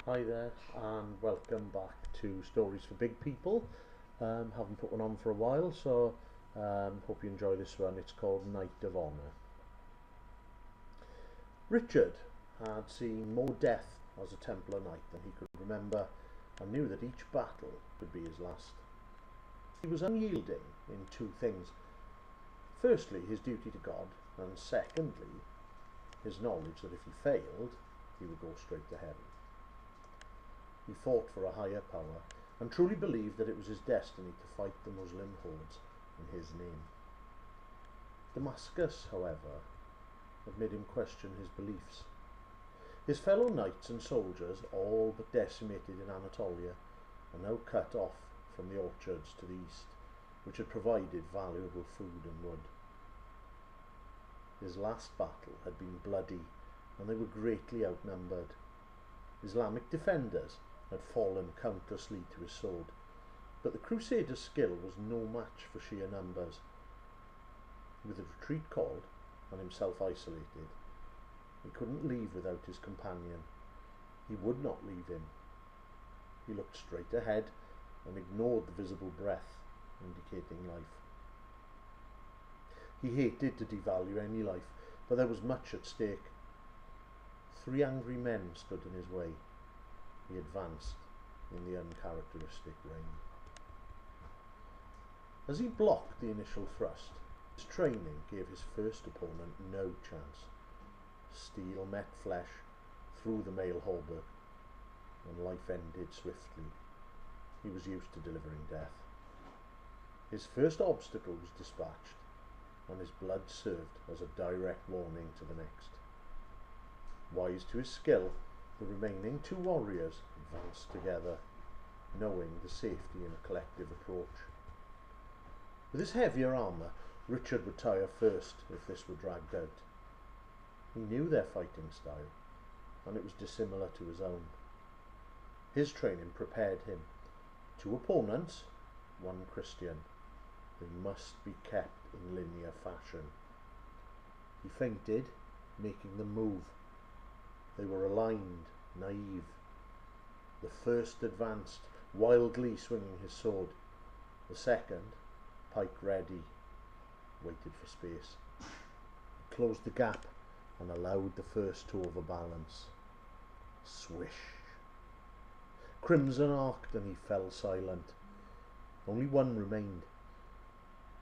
Hi there and welcome back to Stories for Big People. Haven't put one on for a while, so hope you enjoy this one. It's called Night of Honour. Richard had seen more death as a Templar knight than he could remember, and knew that each battle could be his last. He was unyielding in two things. Firstly, his duty to God, and secondly, his knowledge that if he failed, he would go straight to heaven. He fought for a higher power and truly believed that it was his destiny to fight the Muslim hordes in his name. Damascus, however, had made him question his beliefs. His fellow knights and soldiers, all but decimated in Anatolia, are now cut off from the orchards to the east, which had provided valuable food and wood. His last battle had been bloody, and they were greatly outnumbered. Islamic defenders had fallen countlessly to his sword, but the Crusaders' skill was no match for sheer numbers. With the retreat called and himself isolated, he couldn't leave without his companion. He would not leave him. He looked straight ahead and ignored the visible breath indicating life. He hated to devalue any life, but there was much at stake. 3 angry men stood in his way. He advanced in the uncharacteristic rain. As he blocked the initial thrust, his training gave his first opponent no chance. Steel met flesh through the mail hauberk, and life ended swiftly. He was used to delivering death. His first obstacle was dispatched, and his blood served as a direct warning to the next. Wise to his skill, the remaining 2 warriors advanced together, knowing the safety in a collective approach. With his heavier armour, Richard would tire first if this were dragged out. He knew their fighting style, and it was dissimilar to his own. His training prepared him. 2 opponents, 1 Christian. They must be kept in linear fashion. He feinted, making them move. They were aligned, naive. The first advanced, wildly swinging his sword. The second, pike ready, waited for space. He closed the gap and allowed the first to overbalance. Swish. Crimson arced and he fell silent. Only 1 remained.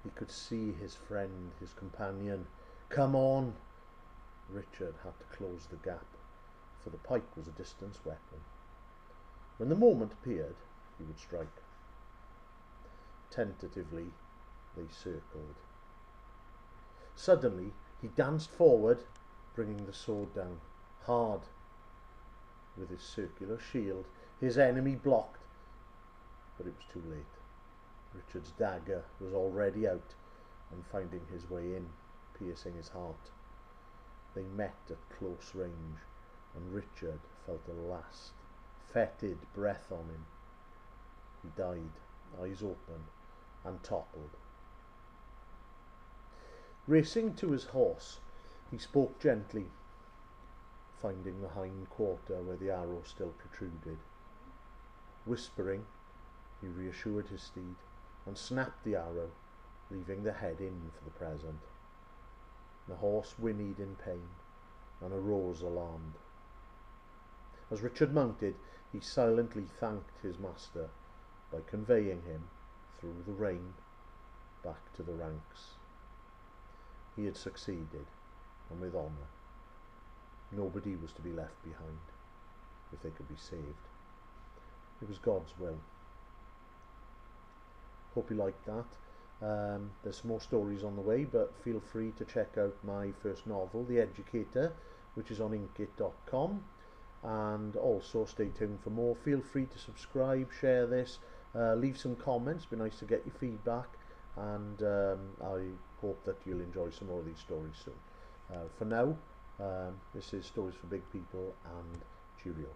He could see his friend, his companion. Come on! Richard had to close the gap, for the pike was a distance weapon. When the moment appeared, he would strike. Tentatively, they circled. Suddenly, he danced forward, bringing the sword down, hard. With his circular shield, his enemy blocked, but it was too late. Richard's dagger was already out and finding his way in, piercing his heart. They met at close range, and Richard felt a last, fetid breath on him. He died, eyes open, and toppled. Racing to his horse, he spoke gently, finding the hind quarter where the arrow still protruded. Whispering, he reassured his steed and snapped the arrow, leaving the head in for the present. The horse whinnied in pain and arose alarmed. As Richard mounted, he silently thanked his master by conveying him, through the rain, back to the ranks. He had succeeded, and with honour. Nobody was to be left behind, if they could be saved. It was God's will. Hope you liked that. There's some more stories on the way, but feel free to check out my first novel, The Educator, which is on inkit.com. And also stay tuned for more. Feel free to subscribe, share this, leave some comments. It'd be nice to get your feedback, and I hope that you'll enjoy some more of these stories soon. For now, this is Stories for Big People, and cheerio.